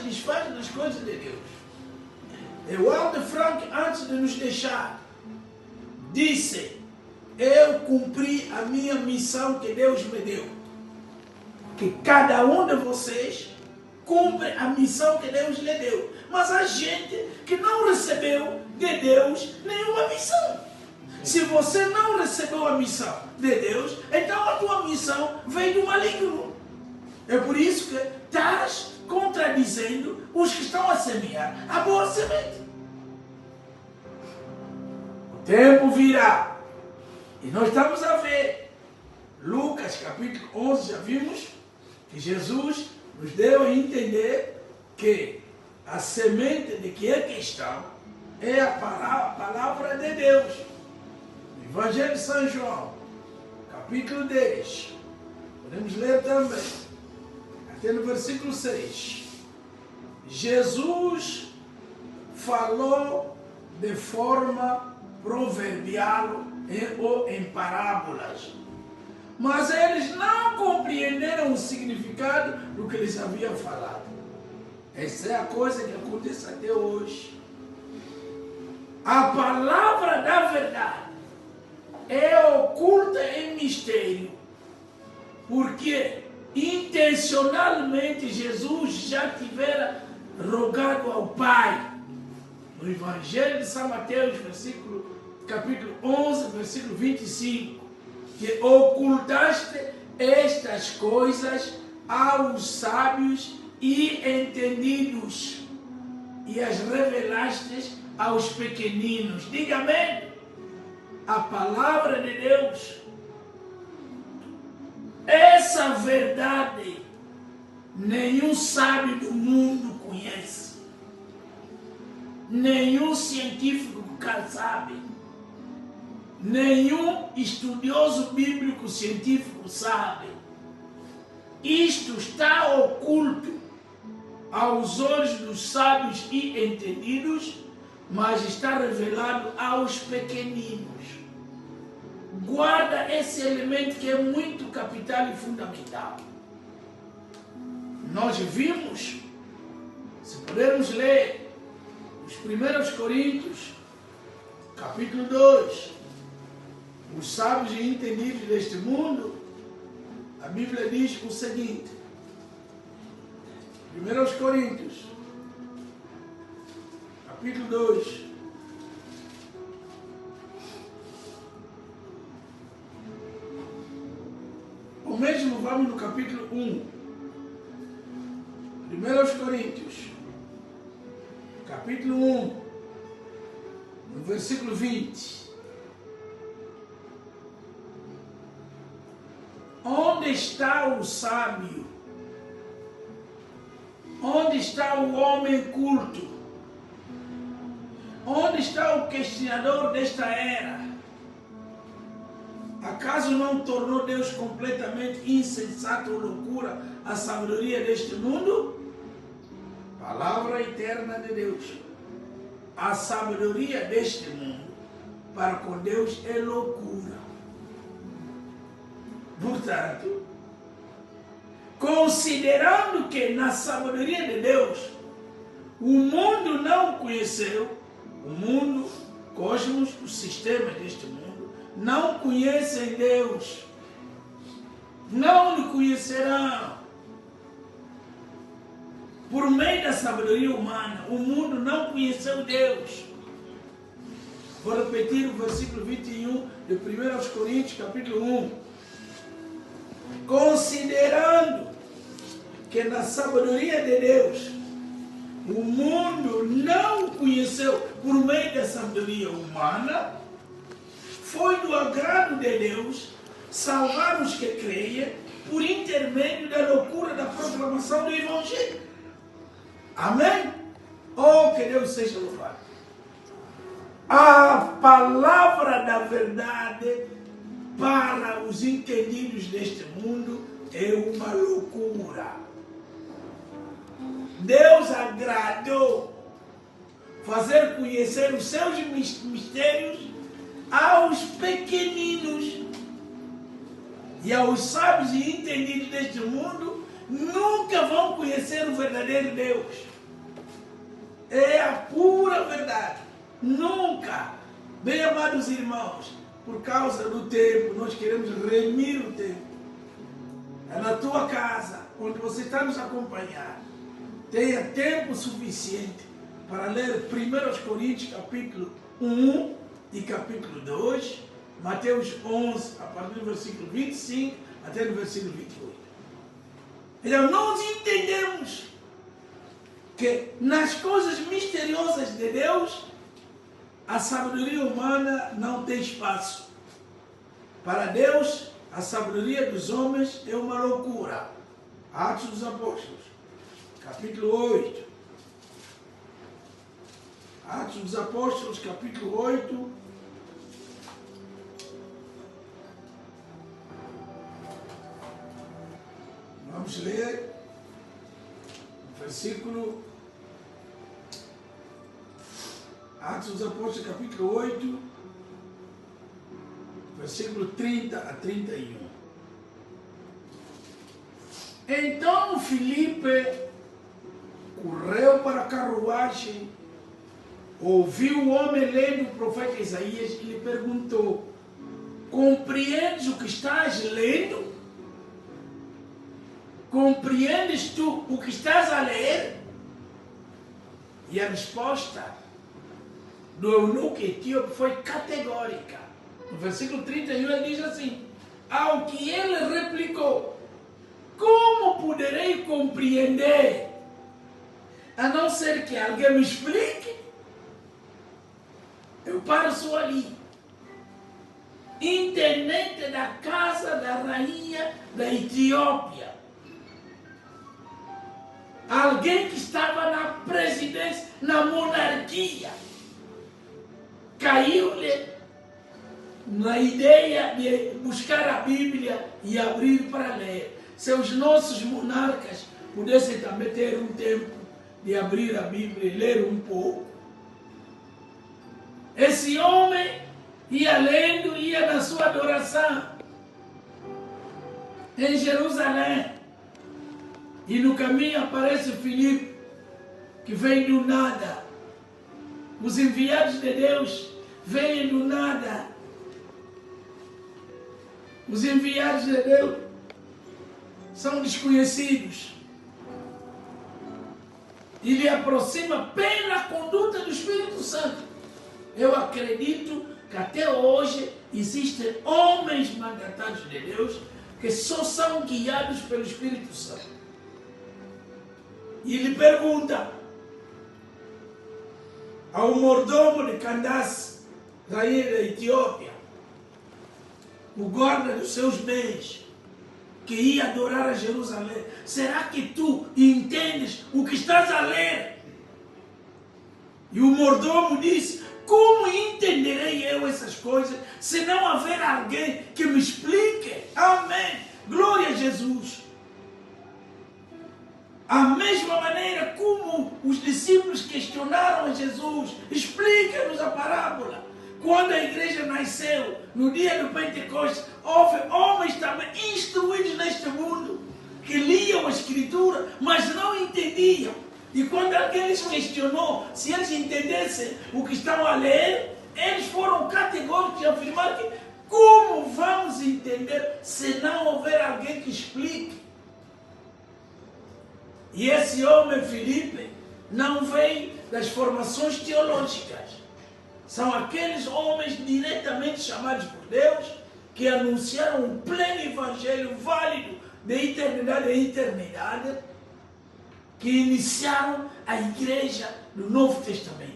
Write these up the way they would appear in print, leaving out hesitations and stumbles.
desfaz nas coisas de Deus. E Walter Frank, antes de nos deixar, disse: eu cumpri a minha missão que Deus me deu. Que cada um de vocês cumpre a missão que Deus lhe deu. Mas há gente que não recebeu de Deus nenhuma missão. Se você não recebeu a missão de Deus, então a tua missão vem do maligno. É por isso que estás contradizendo os que estão a semear a boa semente. O tempo virá. E nós estamos a ver. Lucas capítulo 11, já vimos que Jesus nos deu a entender que a semente de que é questão é a palavra de Deus. No Evangelho de São João, capítulo 10, podemos ler também, até no versículo 6. Jesus falou de forma proverbial ou em parábolas. Mas eles não compreenderam o significado do que eles haviam falado. Essa é a coisa que acontece até hoje. A palavra da verdade é oculta em mistério, porque intencionalmente Jesus já tivera rogado ao Pai. No Evangelho de São Mateus, capítulo 11, versículo 25. Que ocultaste estas coisas aos sábios e entendidos e as revelaste aos pequeninos. Diga amém. A palavra de Deus, essa verdade, nenhum sábio do mundo conhece, nenhum científico sabe, nenhum estudioso bíblico científico sabe. Isto está oculto aos olhos dos sábios e entendidos, mas está revelado aos pequeninos. Guarda esse elemento que é muito capital e fundamental. Nós vimos, se pudermos ler os 1 Coríntios, capítulo 2, os sábios e entendidos deste mundo, a Bíblia diz o seguinte, 1 Coríntios, capítulo 2, ou mesmo vamos no capítulo 1, 1 Coríntios, capítulo 1, no versículo 20. Onde está o sábio? Onde está o homem culto? Onde está o questionador desta era? Acaso não tornou Deus completamente insensato ou loucura a sabedoria deste mundo? Palavra eterna de Deus. A sabedoria deste mundo para com Deus é loucura. Portanto, considerando que na sabedoria de Deus o mundo não conheceu, o mundo, cosmos, os sistemas deste mundo, não conhecem Deus, não o conhecerão. Por meio da sabedoria humana, o mundo não conheceu Deus. Vou repetir o versículo 21 de 1 Coríntios, capítulo 1. Considerando que na sabedoria de Deus o mundo não conheceu por meio da sabedoria humana, foi do agrado de Deus salvar os que creiam por intermédio da loucura da proclamação do Evangelho. Amém? Oh, que Deus seja louvado. A palavra da verdade para os entendidos deste mundo é uma loucura. Deus agradou fazer conhecer os seus mistérios aos pequeninos e aos sábios e entendidos deste mundo. nunca vão conhecer o verdadeiro Deus. É a pura verdade. Nunca. Bem, amados irmãos, por causa do tempo, nós queremos remir o tempo. É na tua casa, onde você está nos acompanhando, tenha tempo suficiente para ler 1 Coríntios capítulo 1 e capítulo 2, Mateus 11, a partir do versículo 25 até o versículo 28. Então, nós entendemos que nas coisas misteriosas de Deus, a sabedoria humana não tem espaço. Para Deus, a sabedoria dos homens é uma loucura. Atos dos Apóstolos, capítulo 8. Atos dos Apóstolos, capítulo 8. Vamos ler o versículo. Atos dos Apóstolos, capítulo 8, versículo 30 a 31. Então Filipe correu para a carruagem, ouviu o homem lendo o profeta Isaías e lhe perguntou: compreendes o que estás lendo? Compreendes tu o que estás a ler? E a resposta do eunuco etíope foi categórica. No versículo 31 ele diz assim: ao que ele replicou: como poderei compreender, a não ser que alguém me explique? Eu paro só ali. Intendente da casa da rainha da Etiópia. Alguém que estava na presidência, na monarquia, caiu-lhe na ideia de buscar a Bíblia e abrir para ler. Se os nossos monarcas pudessem também ter um tempo de abrir a Bíblia e ler um pouco. Esse homem ia lendo, ia na sua adoração em Jerusalém. E no caminho aparece Filipe, que vem do nada. Os enviados de Deus vêm do nada. Os enviados de Deus são desconhecidos. E lhe aproxima pela conduta do Espírito Santo. Eu acredito que até hoje existem homens mandatários de Deus que só são guiados pelo Espírito Santo. E ele pergunta ao mordomo de Candace, rainha da Etiópia, o guarda dos seus bens, que ia adorar a Jerusalém: será que tu entendes o que estás a ler? E o mordomo disse: como entenderei eu essas coisas se não houver alguém que me explique? Amém. Glória a Jesus. A mesma maneira como os discípulos questionaram a Jesus: explica-nos a parábola. Quando a igreja nasceu, no dia do Pentecostes, houve homens também instruídos neste mundo, que liam a Escritura, mas não entendiam. E quando alguém lhes questionou se eles entendessem o que estavam a ler, eles foram categóricos em afirmar que como vamos entender se não houver alguém que explique? E esse homem, Filipe, não vem das formações teológicas. São aqueles homens diretamente chamados por Deus que anunciaram um pleno evangelho válido de eternidade em eternidade, que iniciaram a igreja do Novo Testamento.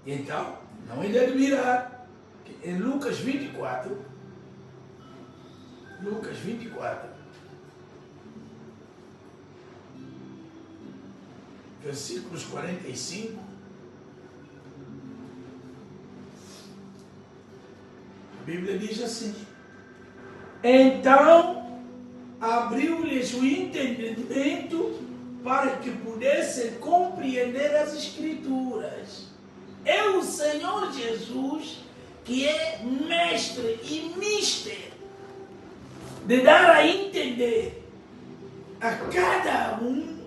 Então, não é de admirar que em Lucas 24, versículos 45, a Bíblia diz assim: então abriu-lhes o entendimento para que pudessem compreender as Escrituras. É o Senhor Jesus que é mestre e mister de dar a entender a cada um